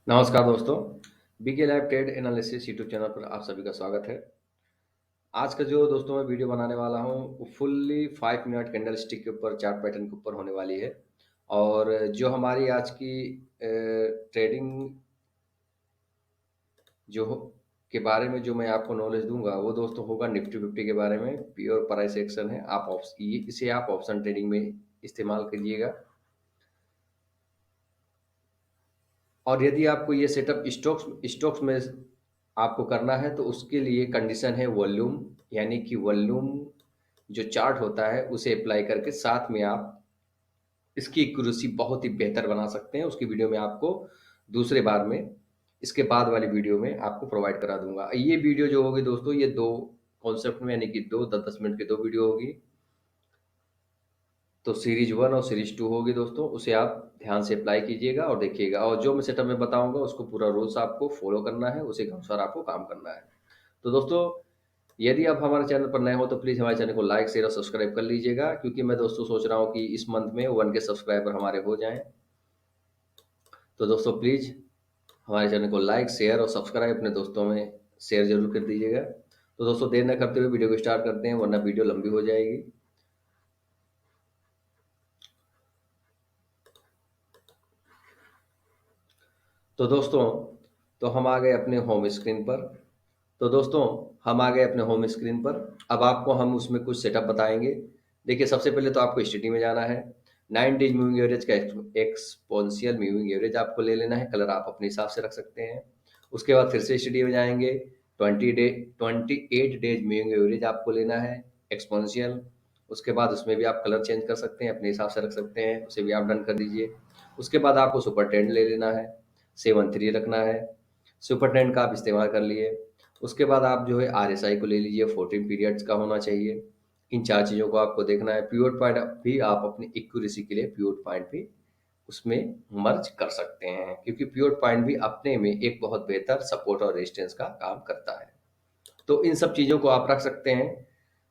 नमस्कार दोस्तों। BK live trade analysis YouTube channel पर आप सभी का स्वागत है। आज का जो दोस्तों मैं वीडियो बनाने वाला हूँ वो फुल्ली 5 मिनट कैंडल स्टिक के ऊपर चार्ट पैटर्न के ऊपर होने वाली है। और जो हमारी आज की ट्रेडिंग जो के बारे में जो मैं आपको नॉलेज दूंगा वो दोस्तों होगा निफ्टी फिफ्टी के बारे में। प्योर प्राइस एक्शन है। आप इसे आप ऑप्शन ट्रेडिंग में इस्तेमाल कीजिएगा। और यदि आपको ये सेटअप स्टॉक्स स्टॉक्स में आपको करना है तो उसके लिए कंडीशन है वॉल्यूम, यानी कि वॉल्यूम जो चार्ट होता है उसे अप्लाई करके साथ में आप इसकी एक्यूरेसी बहुत ही बेहतर बना सकते हैं। उसकी वीडियो में आपको दूसरे बार में इसके बाद वाली वीडियो में आपको प्रोवाइड करा दूंगा। ये वीडियो जो होगी दोस्तों ये दो कॉन्सेप्ट में, यानी कि दो 10-10 मिनट के दो वीडियो होगी। तो सीरीज वन और सीरीज टू होगी दोस्तों, उसे आप ध्यान से अप्लाई कीजिएगा और देखिएगा। और जो मैं सेटअप में बताऊंगा उसको पूरा रूल्स आपको फॉलो करना है, उसी के अनुसार आपको काम करना है। तो दोस्तों यदि आप हमारे चैनल पर नए हो तो प्लीज़ हमारे चैनल को लाइक शेयर और सब्सक्राइब कर लीजिएगा, क्योंकि मैं दोस्तों सोच रहा हूँ कि इस मंथ में 1 के सब्सक्राइबर हमारे हो जाएं। तो दोस्तों प्लीज़ हमारे चैनल को लाइक शेयर और सब्सक्राइब अपने दोस्तों में शेयर जरूर कर दीजिएगा। तो दोस्तों देर न करते हुए वीडियो को स्टार्ट करते हैं, वरना वीडियो लंबी हो जाएगी। तो दोस्तों तो हम आ गए अपने होम स्क्रीन पर। तो दोस्तों हम आ गए अपने होम स्क्रीन पर। अब आपको हम उसमें कुछ सेटअप बताएंगे। देखिए सबसे पहले तो आपको स्टडी में जाना है। 9 डेज मूविंग एवरेज का एक्सपोनेंशियल मूविंग एवरेज आपको ले लेना है। कलर आप अपने हिसाब से रख सकते हैं। उसके बाद फिर से स्टडी में जाएंगे। 28 डेज मूविंग एवरेज आपको लेना है एक्सपोनेंशियल। उसके बाद उसमें भी आप कलर चेंज कर सकते हैं, अपने हिसाब से रख सकते हैं, उसे भी आप डन कर दीजिए। उसके बाद आपको सुपर ट्रेंड ले लेना है, 7-3 रखना है। सुपर ट्रेंड का आप इस्तेमाल कर लिए। उसके बाद आप जो है आरएसआई को ले लीजिए, 14 पीरियड्स का होना चाहिए। इन चार चीज़ों को आपको देखना है। प्योर पॉइंट भी आप अपनी एक्यूरेसी के लिए प्योर पॉइंट भी उसमें मर्ज कर सकते हैं, क्योंकि प्योर पॉइंट भी अपने में एक बहुत बेहतर सपोर्ट और रेजिस्टेंस का काम करता है। तो इन सब चीज़ों को आप रख सकते हैं।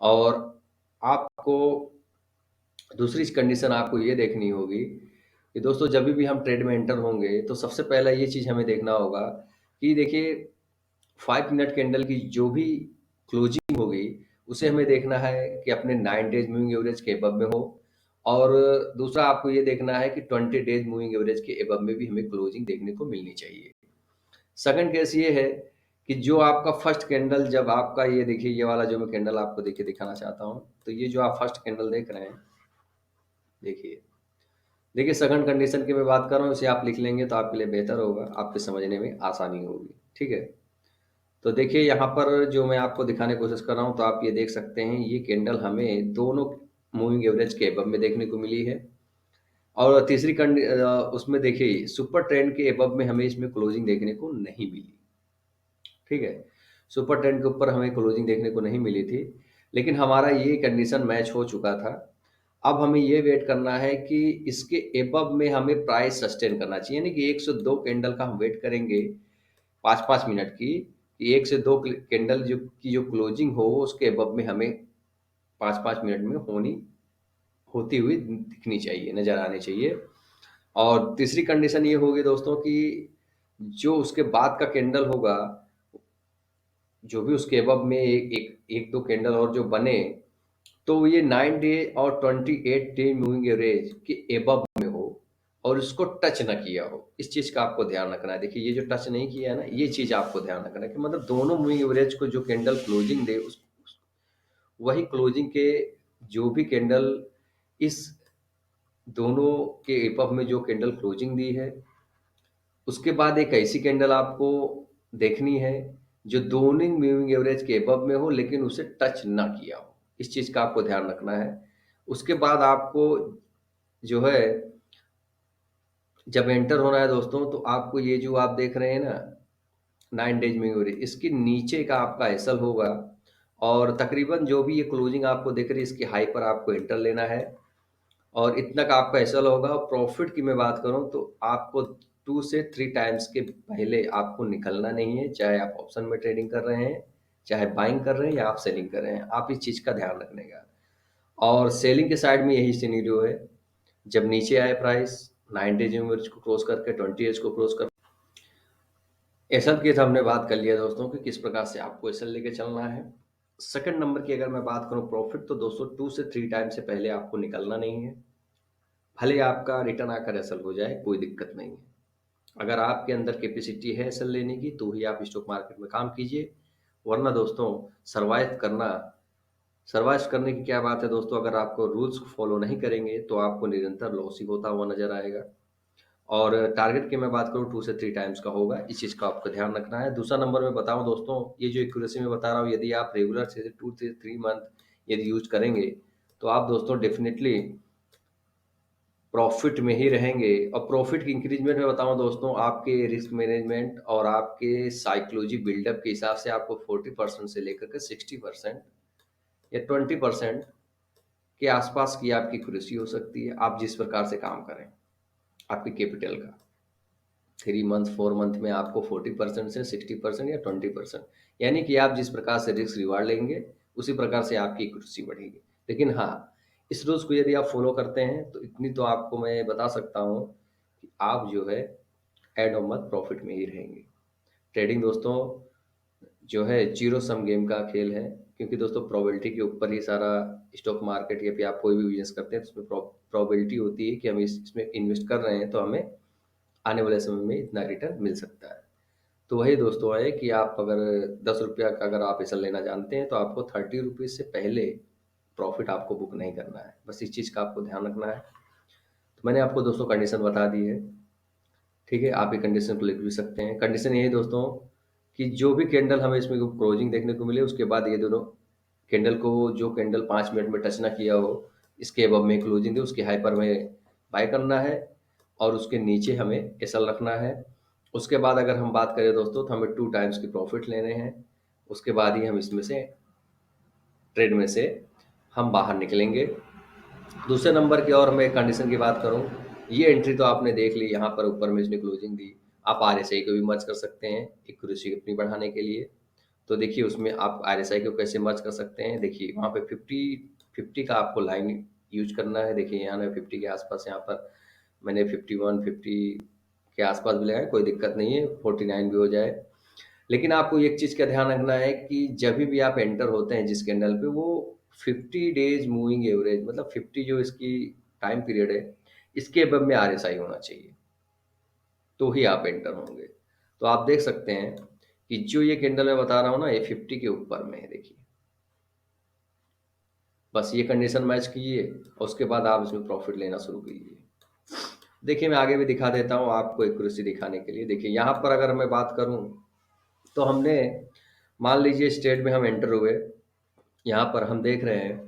और आपको दूसरी कंडीशन आपको ये देखनी होगी कि दोस्तों जब भी हम ट्रेड में एंटर होंगे तो सबसे पहला ये चीज़ हमें देखना होगा कि देखिए 5 मिनट कैंडल की जो भी क्लोजिंग होगी उसे हमें देखना है कि अपने 9 डेज मूविंग एवरेज के एबव में हो। और दूसरा आपको ये देखना है कि 20 डेज मूविंग एवरेज के एबव में भी हमें क्लोजिंग देखने को मिलनी चाहिए। सेकंड केस ये है कि जो आपका फर्स्ट कैंडल, जब आपका ये देखिए ये वाला जो मैं कैंडल आपको देखिए दिखाना चाहता हूँ, तो ये जो आप फर्स्ट कैंडल देख रहे हैं, देखिए देखिए सेकंड कंडीशन की मैं बात कर रहा हूँ, इसे आप लिख लेंगे तो आपके लिए बेहतर होगा, आपके समझने में आसानी होगी। ठीक है। तो देखिए यहाँ पर जो मैं आपको दिखाने की कोशिश कर रहा हूँ, तो आप ये देख सकते हैं ये कैंडल हमें दोनों मूविंग एवरेज के एबव में देखने को मिली है। और तीसरी उसमें देखिए सुपर ट्रेंड के एबव में हमें इसमें क्लोजिंग देखने को नहीं मिली। ठीक है। सुपर ट्रेंड के ऊपर हमें क्लोजिंग देखने को नहीं मिली थी, लेकिन हमारा ये कंडीशन मैच हो चुका था। अब हमें ये वेट करना है कि इसके एबव में हमें प्राइस सस्टेन करना चाहिए, यानी कि 102 कैंडल का हम वेट करेंगे 5-5 मिनट की, कि 1 से 2 कैंडल जो क्लोजिंग हो उसके एबव में हमें 5-5 मिनट में होती हुई दिखनी चाहिए, नजर आनी चाहिए। और तीसरी कंडीशन ये होगी दोस्तों कि जो उसके बाद का कैंडल होगा, जो भी उसके एबव में एक दो कैंडल और जो बने, तो ये 9 डे और 28 डे मूविंग एवरेज के एबव में हो और इसको टच ना किया हो। इस चीज का आपको ध्यान रखना है। देखिए ये जो टच नहीं किया है ना, ये चीज आपको ध्यान रखना है कि मतलब दोनों मूविंग एवरेज को जो कैंडल क्लोजिंग दे वही क्लोजिंग के जो भी कैंडल इस दोनों के एबव में जो कैंडल क्लोजिंग दी है, उसके बाद एक ऐसी कैंडल आपको देखनी है जो दोनों मूविंग एवरेज के एबव में हो लेकिन उसे टच ना किया हो। इस चीज का आपको ध्यान रखना है। उसके बाद आपको जो है जब एंटर होना है दोस्तों, तो आपको ये जो आप देख रहे हैं ना 9 डेज मूविंग एवरेज, इसके नीचे का आपका एसएल होगा। और तकरीबन जो भी ये क्लोजिंग आपको दिख रही है इसकी हाई पर आपको एंटर लेना है और इतना का आपका एसएल होगा। और प्रॉफिट की मैं बात करूं तो आपको 2 से 3 टाइम्स के पहले आपको निकलना नहीं है, चाहे आप ऑप्शन में ट्रेडिंग कर रहे हैं, चाहे बाइंग कर रहे हैं या आप सेलिंग कर रहे हैं। आप इस चीज का ध्यान रखने का। और सेलिंग के साइड में यही सिनेरियो है, जब नीचे आए प्राइस 9 डेज एवरेज को क्रॉस करके 20 एज को क्रॉस कर एसल की तो हमने बात कर लिया दोस्तों कि किस प्रकार से आपको एसल लेके चलना है। सेकंड नंबर की अगर मैं बात करूं प्रॉफिट, तो दोस्तों 2 से 3 टाइम से पहले आपको निकलना नहीं है। भले आपका रिटर्न आकर एसल हो जाए, कोई दिक्कत नहीं है। अगर आपके अंदर कैपेसिटी है एसल लेने की तो ही आप स्टॉक मार्केट में काम कीजिए, वरना दोस्तों सर्वाइव करना, सर्वाइव करने की क्या बात है दोस्तों, अगर आपको रूल्स फॉलो नहीं करेंगे तो आपको निरंतर लॉस ही होता हुआ नजर आएगा। और टारगेट की मैं बात करूँ 2 से 3 टाइम्स का होगा, इस चीज़ का आपको ध्यान रखना है। दूसरा नंबर मैं बताऊँ दोस्तों, ये जो एक्यूरेसी मैं बता रहा हूँ, यदि आप रेगुलर से 2 से 3 मंथ यदि यूज करेंगे तो आप दोस्तों डेफिनेटली प्रॉफिट में ही रहेंगे। और प्रॉफिट की इंक्रीजमेंट में बताऊँ दोस्तों, आपके रिस्क मैनेजमेंट और आपके साइकोलॉजी बिल्डअप के हिसाब से आपको 40% से लेकर के 60% या 20% के आसपास की आपकी एक्यूरेसी हो सकती है, आप जिस प्रकार से काम करें आपके कैपिटल का। 3 मंथ 4 मंथ में आपको 40% से 60% या 20%, यानी कि आप जिस प्रकार से रिस्क रिवार्ड लेंगे उसी प्रकार से आपकी इक्विटी बढ़ेगी। लेकिन हाँ, इस रूल्स को यदि आप फॉलो करते हैं तो इतनी तो आपको मैं बता सकता हूँ कि आप जो है एंड ऑफ मंथ प्रॉफिट में ही रहेंगे। ट्रेडिंग दोस्तों जो है जीरो सम गेम का खेल है, क्योंकि दोस्तों प्रोबेबिलिटी के ऊपर ही सारा स्टॉक मार्केट या फिर आप कोई भी बिजनेस करते हैं तो उसमें प्रोबेबिलिटी होती है कि हम इसमें इन्वेस्ट कर रहे हैं तो हमें आने वाले समय में इतना रिटर्न मिल सकता है। तो वही दोस्तों है कि आप अगर 10 रुपया का अगर आप ऐसा लेना जानते हैं तो आपको 30 रुपीज़ से पहले प्रॉफिट आपको बुक नहीं करना है, बस इस चीज़ का आपको ध्यान रखना है। तो मैंने आपको दोस्तों कंडीशन बता दी है, ठीक है, आप ये कंडीशन को लिख भी सकते हैं। कंडीशन ये है दोस्तों कि जो भी कैंडल हमें इसमें क्लोजिंग देखने को मिले उसके बाद ये दोनों कैंडल को, जो कैंडल 5 मिनट में टच ना किया हो, इसके अब में क्लोजिंग दे उसके हाइपर में बाय करना है और उसके नीचे हमें एसल रखना है। उसके बाद अगर हम बात करें दोस्तों तो हमें 2 टाइम्स की प्रॉफिट लेने हैं, उसके बाद ही हम इसमें से ट्रेड में से हम बाहर निकलेंगे। दूसरे नंबर की और मैं कंडीशन की बात करूं, ये एंट्री तो आपने देख ली, यहाँ पर ऊपर में इसने क्लोजिंग दी, आप आरएसआई को भी मर्ज कर सकते हैं एक्यूरेसी अपनी बढ़ाने के लिए। तो देखिए उसमें आप आरएसआई को कैसे मर्ज कर सकते हैं, देखिए वहाँ पे 50 का आपको लाइन यूज करना है। देखिए यहाँ पे 50 के आसपास, यहाँ पर मैंने 51 50 के आसपास भी लगाया, कोई दिक्कत नहीं है, 49 भी हो जाए। लेकिन आपको एक चीज़ का ध्यान रखना है कि जब भी आप एंटर होते हैं जिस कैंडल पे, वो 50 डेज मूविंग एवरेज, मतलब 50 जो इसकी टाइम पीरियड है, इसके अब में आरएसआई होना चाहिए, तो ही आप एंटर होंगे। तो आप देख सकते हैं कि जो ये कैंडल मैं बता रहा हूँ ना, ये 50 के ऊपर में है, देखिए। बस ये कंडीशन मैच कीजिए और उसके बाद आप इसमें प्रॉफिट लेना शुरू कीजिए। देखिए मैं आगे भी दिखा देता हूँ आपको एक्यूरेसी दिखाने के लिए। देखिए यहाँ पर अगर मैं बात करूँ तो हमने, मान लीजिए स्टेट में हम एंटर हुए, यहाँ पर हम देख रहे हैं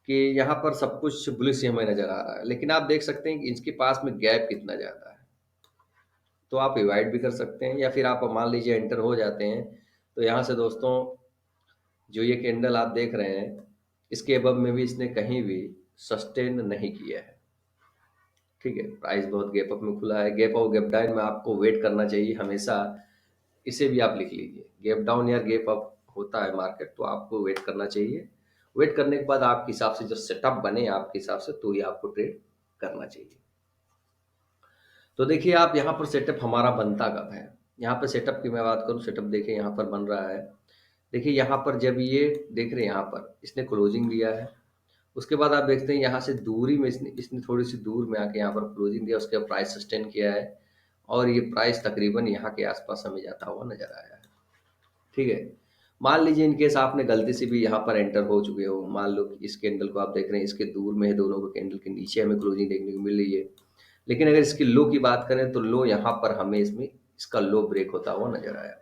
कि यहाँ पर सब कुछ बुलिश हमें नजर आ रहा है, लेकिन आप देख सकते हैं कि इसके पास में गैप कितना ज़्यादा है। तो आप अवॉइड भी कर सकते हैं, या फिर आप मान लीजिए एंटर हो जाते हैं तो यहाँ से दोस्तों जो ये कैंडल आप देख रहे हैं, इसके अबव में भी इसने कहीं भी सस्टेन नहीं किया है, ठीक है। प्राइस बहुत गैप अप में खुला है, गैप अप गैप डाउन में आपको वेट करना चाहिए हमेशा। इसे भी आप लिख लीजिए, गैप डाउन या गैप अप होता है मार्केट तो आपको वेट करना चाहिए। वेट करने के बाद आपके हिसाब से जो सेटअप बने आपके हिसाब से, तो ही आपको ट्रेड करना चाहिए। तो देखिए आप यहाँ पर सेटअप हमारा बनता कब है, यहाँ पर सेटअप की मैं बात करूँ, सेटअप देखिए यहाँ पर बन रहा है। देखिए यहाँ पर जब ये देख रहे हैं, यहाँ पर इसने क्लोजिंग लिया है, उसके बाद आप देखते हैं यहाँ से दूरी में इसने इसने थोड़ी सी दूर में आके यहाँ पर क्लोजिंग दिया, उसके बाद प्राइस सस्टेन किया है और ये प्राइस तकरीबन यहाँ के आसपास हमें जाता हुआ नजर आया है, ठीक है। मान लीजिए इन केस आपने गलती से भी यहाँ पर एंटर हो चुके हो, मान लो कि इस कैंडल को आप देख रहे हैं, इसके दूर में है, दोनों को कैंडल के नीचे हमें क्लोजिंग देखने को मिल रही है। लेकिन अगर इसकी लो की बात करें तो लो यहाँ पर हमें इसमें इसका लो ब्रेक होता हुआ नजर आया।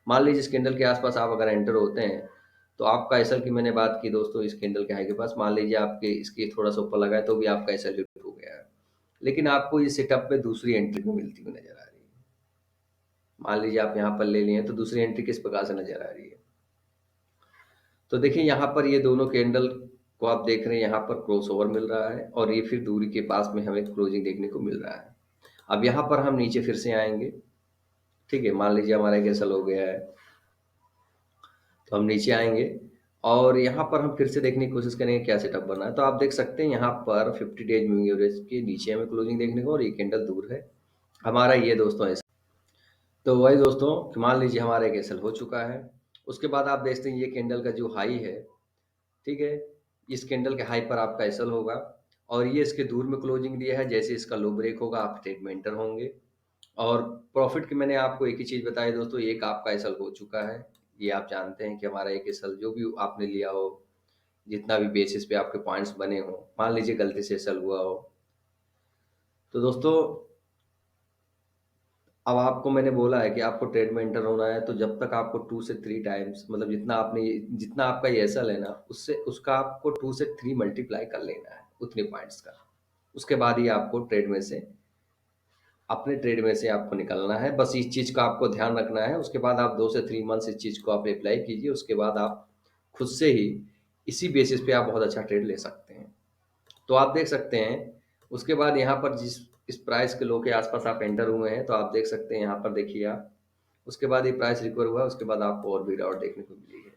मान लीजिए इस कैंडल के आसपास आप अगर एंटर होते हैं तो आपका एसएल की मैंने बात की दोस्तों, इस कैंडल के हाई के पास मान लीजिए आपके इसके थोड़ा सा ऊपर लगा है तो भी आपका एसएल हिट हो गया है। लेकिन आपको इस सेटअप में दूसरी एंट्री भी मिलती हुई नजर आ रही है। मान लीजिए आप यहाँ पर ले लिए हैं तो दूसरी एंट्री किस प्रकार से नजर आ रही है, तो देखिए यहाँ पर ये दोनों कैंडल को आप देख रहे हैं, यहाँ पर क्रॉस ओवर मिल रहा है और ये फिर दूरी के पास में हमें क्लोजिंग देखने को मिल रहा है। अब यहाँ पर हम नीचे फिर से आएंगे, ठीक है, मान लीजिए हमारा एक एसएल हो गया है तो हम नीचे आएंगे और यहाँ पर हम फिर से देखने की कोशिश करेंगे क्या सेटअप बना है। तो आप देख सकते हैं यहाँ पर 50 डेज मूविंग एवरेज के नीचे हमें क्लोजिंग देखने को, और ये कैंडल दूर है हमारा, ये दोस्तों तो वही दोस्तों कि मान लीजिए हमारा एक एसएल हो चुका है। उसके बाद आप देखते हैं ये कैंडल का जो हाई है, ठीक है, इस कैंडल के हाई पर आपका एसएल होगा और ये इसके दूर में क्लोजिंग दिया है। जैसे इसका लो ब्रेक होगा आप ट्रेड में एंटर होंगे। और प्रॉफिट की मैंने आपको एक ही चीज़ बताई दोस्तों, एक आपका एसएल हो चुका है। ये आप जानते हैं कि हमारा एक एसएल जो भी आपने लिया हो, जितना भी बेसिस पे आपके पॉइंट्स बने हो, मान लीजिए गलती से एसएल हुआ हो, तो दोस्तों अब आपको मैंने बोला है कि आपको ट्रेड में एंटर होना है, तो जब तक आपको 2 से 3 टाइम्स, मतलब जितना आपका ये एसएल है ना, उससे उसका आपको 2 से 3 मल्टीप्लाई कर लेना है उतने पॉइंट्स का। उसके बाद ही आपको ट्रेड में से अपने ट्रेड में से आपको निकलना है। बस इस चीज़ का आपको ध्यान रखना है। उसके बाद आप 2 से 3 मंथ्स इस चीज़ को आप अप्लाई कीजिए। उसके बाद आप खुद से ही इसी बेसिस पे आप बहुत अच्छा ट्रेड ले सकते हैं। तो आप देख सकते हैं, उसके बाद यहाँ पर जिस इस प्राइस के लो के आसपास आप एंटर हुए हैं, तो आप देख सकते हैं यहाँ पर देखिए आप, उसके बाद ये प्राइस रिकवर हुआ, उसके बाद आपको और भी गिरावट देखने को मिली है।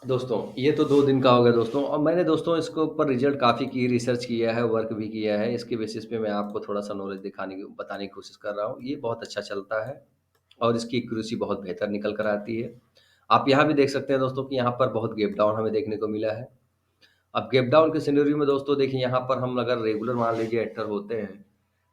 दोस्तों ये तो 2 दिन का हो गया दोस्तों, और मैंने दोस्तों इसके ऊपर रिजल्ट काफ़ी की, रिसर्च किया है, वर्क भी किया है। इसके बेसिस पे मैं आपको थोड़ा सा नॉलेज दिखाने की बताने की कोशिश कर रहा हूँ। ये बहुत अच्छा चलता है और इसकी एक्यूरेसी बहुत बेहतर निकल कर आती है। आप यहाँ भी देख सकते हैं दोस्तों कि यहाँ पर बहुत गैप डाउन हमें देखने को मिला है। अब गैप डाउन के सिनेरियो में दोस्तों देखिए, यहाँ पर हम अगर रेगुलर मान लीजिए एंटर होते हैं,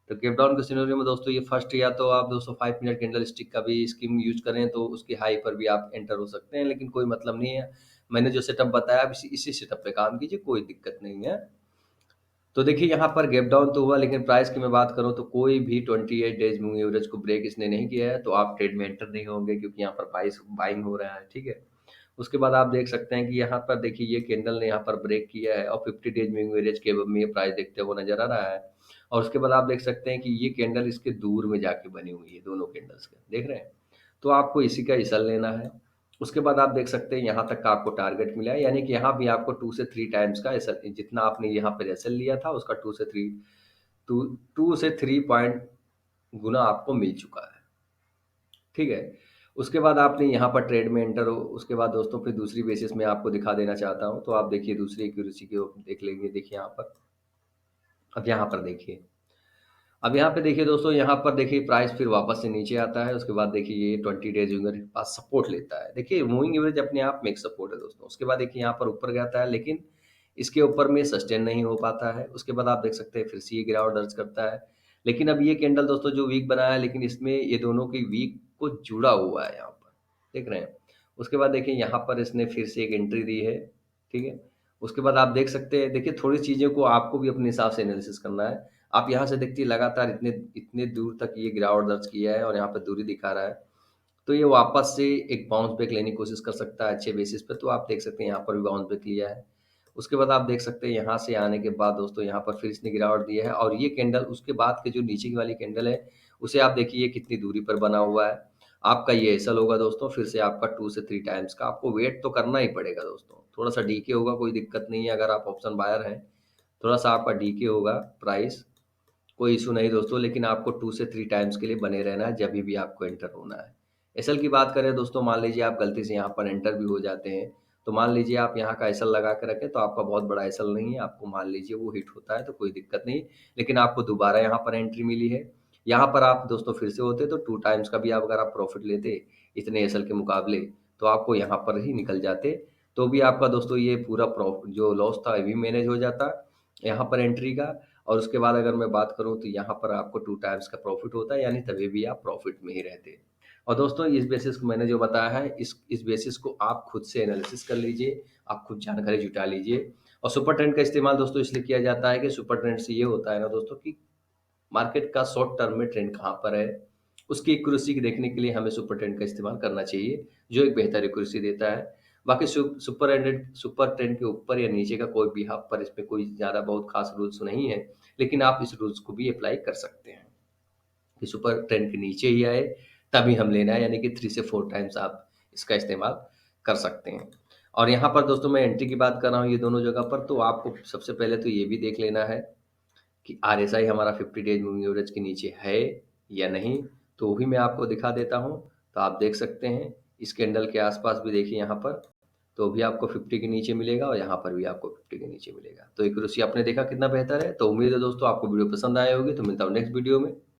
तो गैप डाउन के सिनेरियो में दोस्तों ये फर्स्ट, या तो आप दोस्तों 5 मिनट कैंडल स्टिक का भी स्कीम यूज करें तो उसकी हाई पर भी आप एंटर हो सकते हैं, लेकिन कोई मतलब नहीं है। मैंने जो सेटअप बताया आप इसी सेटअप पे काम कीजिए, कोई दिक्कत नहीं है। तो देखिए यहाँ पर गैप डाउन तो हुआ, लेकिन प्राइस की मैं बात करूँ तो कोई भी 28 डेज मूविंग एवरेज को ब्रेक इसने नहीं किया है, तो आप ट्रेड में एंटर नहीं होंगे, क्योंकि यहाँ पर प्राइस बाइंग हो रहा है, ठीक है। उसके बाद आप देख सकते हैं कि यहाँ पर देखिए ये कैंडल ने यहाँ पर ब्रेक किया है और 50 डेज मूविंग एवरेज के अब में ये प्राइस देखते हुए नजर आ रहा है। और उसके बाद आप देख सकते हैं कि ये कैंडल इसके दूर में जाके बनी हुई है, दोनों कैंडल्स के, देख रहे हैं। तो आपको इसी का हिस्सा लेना है। उसके बाद आप देख सकते हैं यहाँ तक का आपको टारगेट मिला है, यानी कि यहाँ भी आपको 2 से 3 टाइम्स का एसएल, जितना आपने यहाँ पर एसएल लिया था उसका 2 से 3 गुना आपको मिल चुका है, ठीक है। उसके बाद आपने यहाँ पर ट्रेड में एंटर हो। उसके बाद दोस्तों फिर दूसरी बेसिस में आपको दिखा देना चाहता हूँ, तो आप देखिए दूसरी एक्यूरेसी की ओर देख लेंगे। देखिए यहाँ पर, अब यहाँ पर देखिए, अब यहाँ पे देखिए दोस्तों, यहाँ पर देखिए प्राइस फिर वापस से नीचे आता है। उसके बाद देखिए ये 20 डेज के पास सपोर्ट लेता है। देखिए मूविंग एवरेज अपने आप में एक सपोर्ट है दोस्तों। उसके बाद देखिए यहाँ पर ऊपर जाता है, लेकिन इसके ऊपर में सस्टेन नहीं हो पाता है। उसके बाद आप देख सकते हैं फिर से ये गिरावट दर्ज करता है। लेकिन अब ये कैंडल दोस्तों जो वीक बनाया है, लेकिन इसमें ये दोनों की वीक को जुड़ा हुआ है यहाँ पर, देख रहे हैं। उसके बाद देखिए यहाँ पर इसने फिर से एक एंट्री दी है, ठीक है। उसके बाद आप देख सकते हैं, देखिए थोड़ी चीज़ों को आपको भी अपने हिसाब से एनालिसिस करना है। आप यहाँ से देखिए लगातार इतने इतने दूर तक ये गिरावट दर्ज किया है और यहाँ पे दूरी दिखा रहा है। तो ये वापस से एक बाउंस बैक लेने की कोशिश कर सकता है अच्छे बेसिस पे, तो आप देख सकते हैं यहाँ पर भी बाउंस बैक लिया है। उसके बाद आप देख सकते हैं यहाँ से आने के बाद दोस्तों यहाँ पर फिर इसने गिरावट दी है, और ये कैंडल उसके बाद के जो नीचे की वाली कैंडल है, उसे आप देखिए ये कितनी दूरी पर बना हुआ है। आपका ये एसल होगा दोस्तों, फिर से आपका 2 से 3 टाइम्स का आपको वेट तो करना ही पड़ेगा दोस्तों। थोड़ा सा डीके होगा, कोई दिक्कत नहीं है, अगर आप ऑप्शन बायर हैं थोड़ा सा आपका डीके होगा प्राइस, कोई इशू नहीं दोस्तों, लेकिन आपको 2 से 3 टाइम्स के लिए बने रहना है जब भी आपको एंटर होना है। एसएल की बात करें दोस्तों, मान लीजिए आप गलती से यहाँ पर एंटर भी हो जाते हैं, तो मान लीजिए आप यहाँ का एसएल लगा के रखें, तो आपका बहुत बड़ा एसएल नहीं है, आपको मान लीजिए वो हिट होता है तो कोई दिक्कत नहीं, लेकिन आपको दोबारा यहाँ पर एंट्री मिली है। यहाँ पर आप दोस्तों फिर से होते तो 2 टाइम्स का भी आप अगर आप प्रॉफिट लेते इतने एसएल के मुकाबले, तो आपको यहाँ पर ही निकल जाते, तो भी आपका दोस्तों ये पूरा प्रॉफिट जो लॉस था ये भी मैनेज हो जाता यहाँ पर एंट्री का। और उसके बाद अगर मैं बात करूँ तो यहाँ पर आपको 2 टाइम्स का प्रॉफिट होता है, यानी तभी भी आप प्रॉफिट में ही रहते। और दोस्तों इस बेसिस को मैंने जो बताया है, इस बेसिस को आप खुद से एनालिसिस कर लीजिए, आप खुद जानकारी जुटा लीजिए। और सुपर ट्रेंड का इस्तेमाल दोस्तों इसलिए किया जाता है कि सुपर ट्रेंड से ये होता है ना दोस्तों कि मार्केट का शॉर्ट टर्म में ट्रेंड कहाँ पर है, उसकी एक्यूरेसी देखने के लिए हमें सुपर ट्रेंड का इस्तेमाल करना चाहिए, जो एक बेहतर एक्यूरेसी देता है। बाकी सुपर ट्रेंड के ऊपर या नीचे का कोई भी यहाँ पर इसमें कोई ज़्यादा बहुत खास रूल्स नहीं है, लेकिन आप इस रूल्स को भी अप्लाई कर सकते हैं कि सुपर ट्रेंड के नीचे ही आए तभी हम लेना है, यानी कि 3 से 4 टाइम्स आप इसका इस्तेमाल कर सकते हैं। और यहाँ पर दोस्तों मैं एंट्री की बात कर रहा हूँ ये दोनों जगह पर, तो आपको सबसे पहले तो ये भी देख लेना है कि आरएसआई हमारा 50 डेज मूविंग एवरेज के नीचे है या नहीं, तो वो भी मैं आपको दिखा देता हूँ। तो आप देख सकते हैं इस कैंडल के आसपास भी देखिए यहाँ पर, तो भी आपको 50 के नीचे मिलेगा और यहाँ पर भी आपको 50 के नीचे मिलेगा। तो एक्यूरेसी आपने देखा कितना बेहतर है। तो उम्मीद है दोस्तों आपको वीडियो पसंद आया होगी, तो मिलता हूँ नेक्स्ट वीडियो में।